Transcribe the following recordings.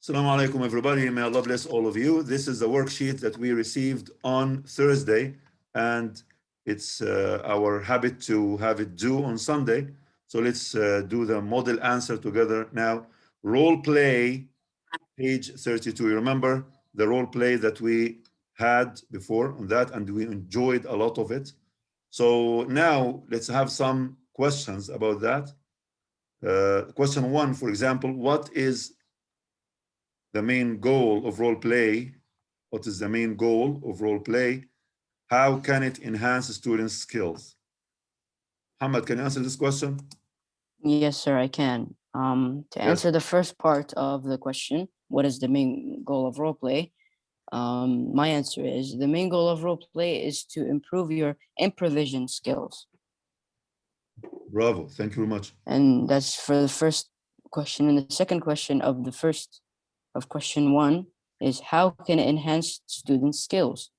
Assalamu alaikum, everybody. May Allah bless all of you. This is the worksheet that we received on Thursday, and it's our habit to have it due on Sunday. So let's do the model answer together now. Role play, page 32. You remember the role play that we had before on that, and we enjoyed a lot of it. So now let's have some questions about that. Question one, for example, what is the main goal of role play? What is the main goal of role play? How can it enhance students' skills? Muhammad, can you answer this question? Yes, sir, I can. To answer the first part of the question, what is the main goal of role play? My answer is the main goal of role play is to improve your improvisation skills. Bravo, thank you very much. And that's for the first question. And the second question of question one is how can it enhance students' skills?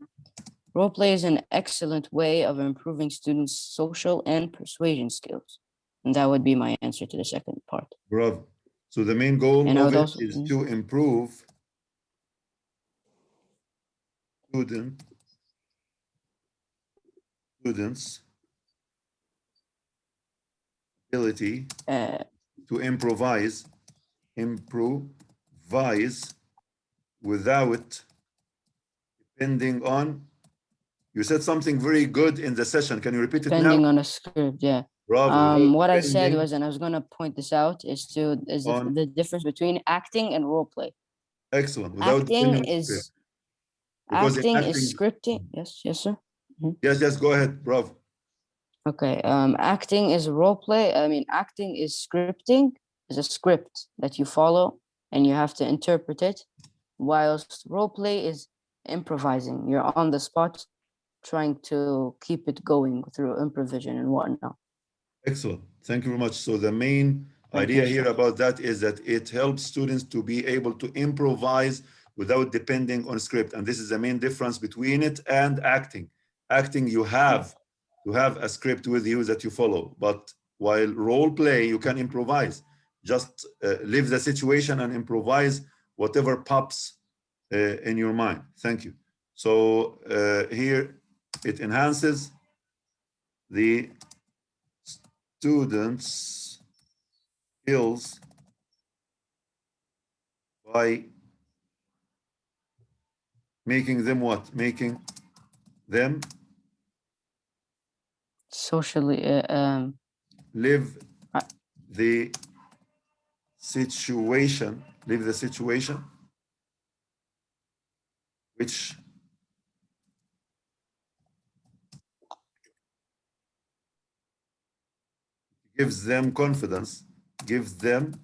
Role play is an excellent way of improving students' social and persuasion skills. And that would be my answer to the second part. Bravo. So the main goal of it is to improve students' ability to improvise without depending on. You said something very good in the session. Can you repeat it now? Depending on a script, yeah. Bravo. What I said was, and I was going to point this out, is the difference between acting and role play. Excellent. Acting is scripting. Yes, sir. Yes, go ahead, bravo. Okay. Acting is role play. I mean, acting is scripting, is a script that you follow and you have to interpret it, whilst role play is improvising. You're on the spot trying to keep it going through improvisation and whatnot. Excellent. Thank you very much. So the main idea here about that is that it helps students to be able to improvise without depending on script. And this is the main difference between it and acting. Acting, you have to have a script with you that you follow. But while role play, you can improvise. Just live the situation and improvise whatever pops in your mind. Thank you. So here it enhances the students' skills by making them what? Making them socially live the situation, which gives them confidence, and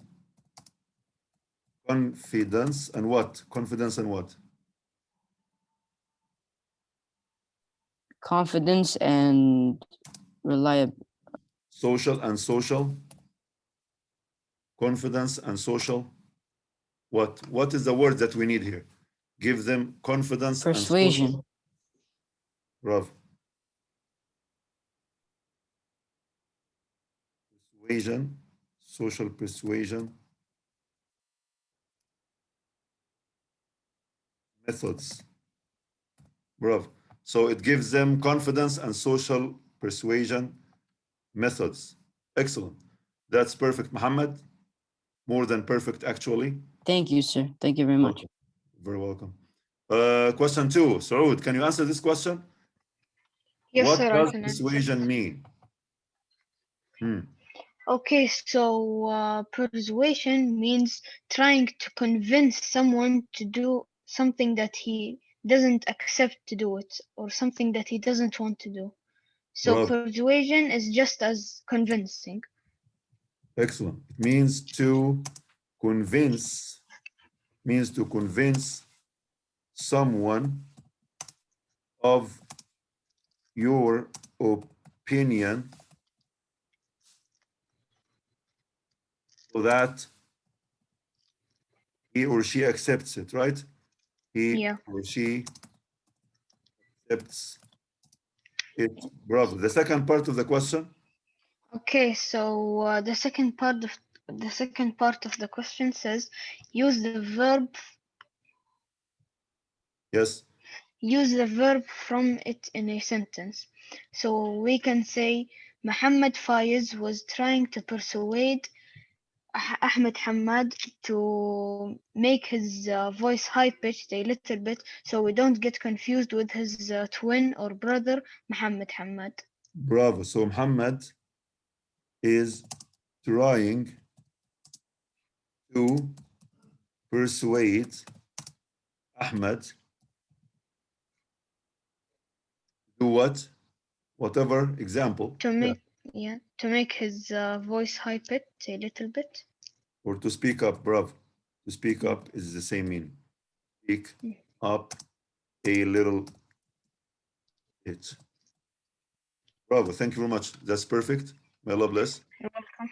what? Confidence and what? Confidence and reliable. Social. Confidence and social. What is the word that we need here? Give them confidence. Persuasion. And social. Bravo. Persuasion, social persuasion. Methods. Bravo. So it gives them confidence and social persuasion methods. Excellent. That's perfect, Muhammad. More than perfect, actually. Thank you, sir. Thank you very much. Very welcome. Question 2. Saud, can you answer this question? Yes, what sir. does persuasion mean? Okay, so persuasion means trying to convince someone to do something that he doesn't accept to do it, or something that he doesn't want to do. So persuasion is just as convincing. Excellent. It means to convince, someone of your opinion so that he or she accepts it, right? He or she accepts it. Bravo. The second part of the question? Okay, so the second part the second part of the question says use the verb Yes. from it in a sentence. So we can say Muhammad Faiz was trying to persuade Ahmed Hamad to make his voice high pitched a little bit so we don't get confused with his twin or brother Muhammad Hamad. Bravo. So Muhammad is trying to persuade Ahmed to do what? Whatever example. To make his voice high pitched a little bit. Or to speak up, bravo. To speak up is the same meaning. Speak up a little bit. Bravo, thank you very much. That's perfect. May Allah bless. You're welcome.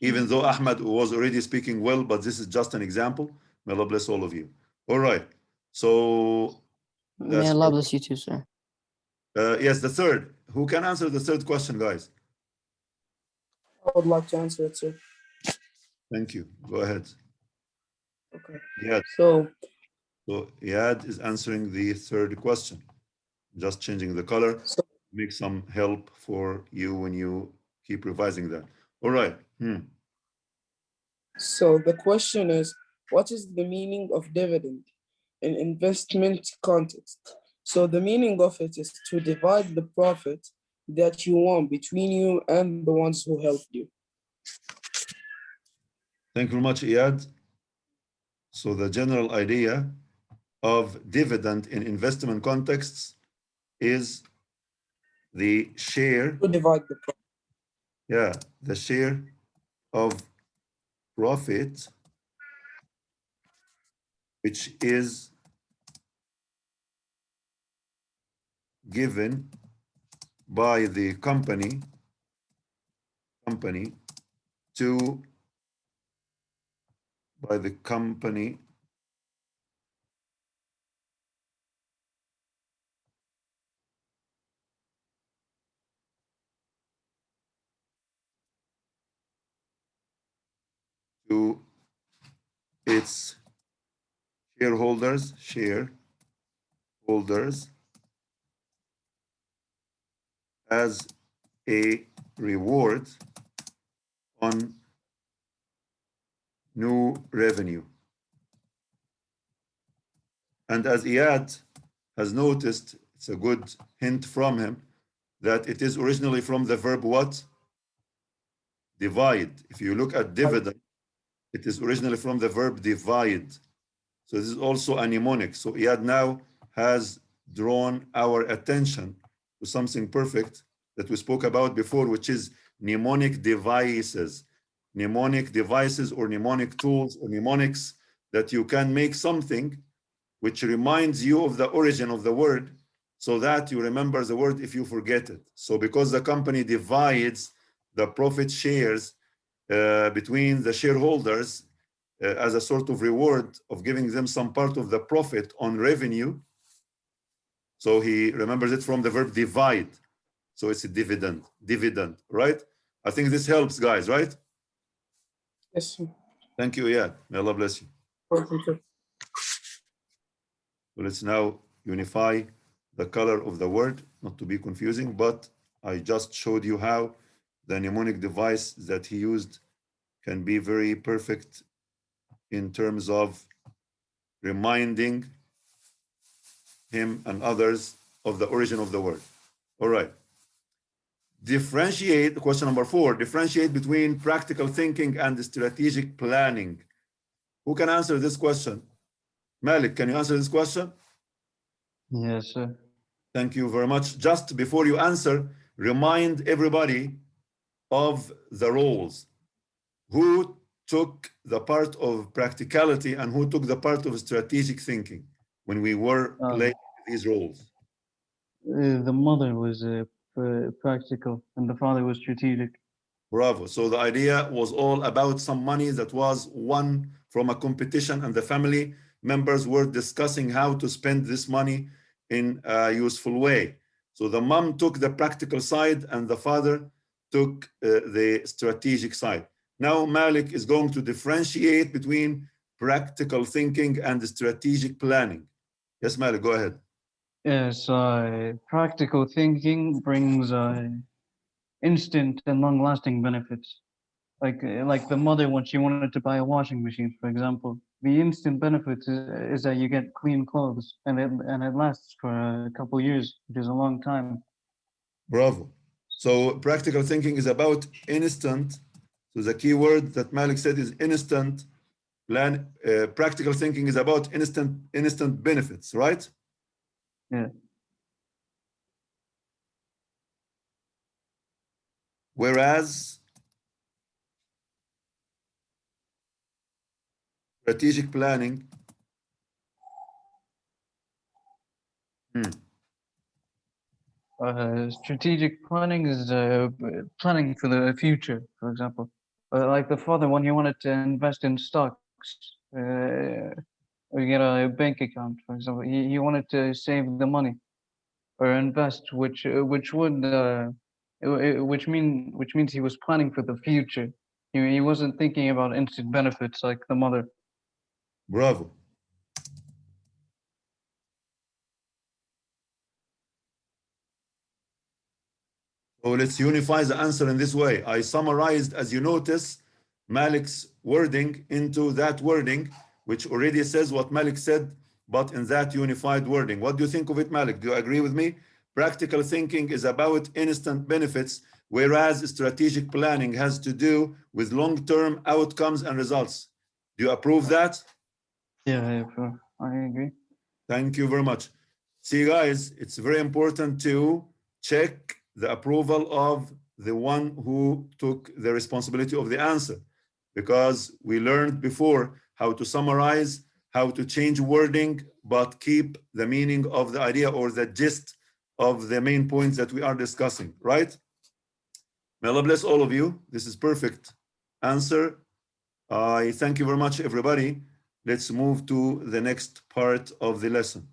Even though Ahmed was already speaking well, but this is just an example. May Allah bless all of you. All right. So May Allah bless you too, sir. yes, the third. Who can answer the third question, guys? I would like to answer it, sir. Thank you. Go ahead. Okay. Yeah. So Iyad is answering the third question. Just changing the color. Make some help for you when you keep revising that. All right. So the question is, what is the meaning of dividend in investment context? So the meaning of it is to divide the profit that you want between you and the ones who helped you. Thank you very much, Iyad. So the general idea of dividend in investment contexts is the share. To divide the profit. Yeah, the share of profit, which is given by the company to its shareholders as a reward on new revenue. And as Iyad has noticed, it's a good hint from him that it is originally from the verb what? Divide. If you look at dividend, it is originally from the verb divide. So this is also a mnemonic. So Iyad now has drawn our attention to something perfect that we spoke about before, which is mnemonic devices. Mnemonic devices or mnemonic tools or mnemonics that you can make something which reminds you of the origin of the word so that you remember the word if you forget it. So because the company divides the profit shares between the shareholders as a sort of reward of giving them some part of the profit on revenue, so he remembers it from the verb divide. So it's a dividend, right? I think this helps, guys, right? Yes, sir. Thank you, Iyad. May Allah bless you. Welcome, sir. So let's now unify the color of the word, not to be confusing, but I just showed you how the mnemonic device that he used can be very perfect in terms of reminding him and others of the origin of the word. All right. Differentiate, question number 4, differentiate between practical thinking and strategic planning. Who can answer this question? Malik, can you answer this question? Yes, sir. Thank you very much. Just before you answer, remind everybody of the roles. Who took the part of practicality and who took the part of strategic thinking when we were playing these roles? The mother was practical and the father was strategic. Bravo. So the idea was all about some money that was won from a competition and the family members were discussing how to spend this money in a useful way. So the mom took the practical side and the father took the strategic side. Now Malik is going to differentiate between practical thinking and strategic planning. Yes, Malik, go ahead. Yes, practical thinking brings instant and long-lasting benefits. Like the mother when she wanted to buy a washing machine, for example. The instant benefits is that you get clean clothes, and it lasts for a couple years, which is a long time. Bravo. So practical thinking is about instant. So the key word that Malik said is instant. Practical thinking is about instant benefits, right? Yeah. Whereas strategic planning, strategic planning is planning for the future, for example. Like the father, when he wanted to invest in stocks, or get a bank account, for example, he wanted to save the money or invest, which means he was planning for the future. He wasn't thinking about instant benefits like the mother. bravo. So let's unify the answer in this way. I summarized, as you notice, Malik's wording into that wording, which already says what Malik said, but in that unified wording. What do you think of it, Malik? Do you agree with me? Practical thinking is about instant benefits, whereas strategic planning has to do with long-term outcomes and results. Do you approve that? Yeah, I agree. Thank you very much. See, guys, it's very important to check the approval of the one who took the responsibility of the answer, because we learned before how to summarize, how to change wording, but keep the meaning of the idea or the gist of the main points that we are discussing, right? May Allah bless all of you. This is perfect answer. I thank you very much, everybody. Let's move to the next part of the lesson.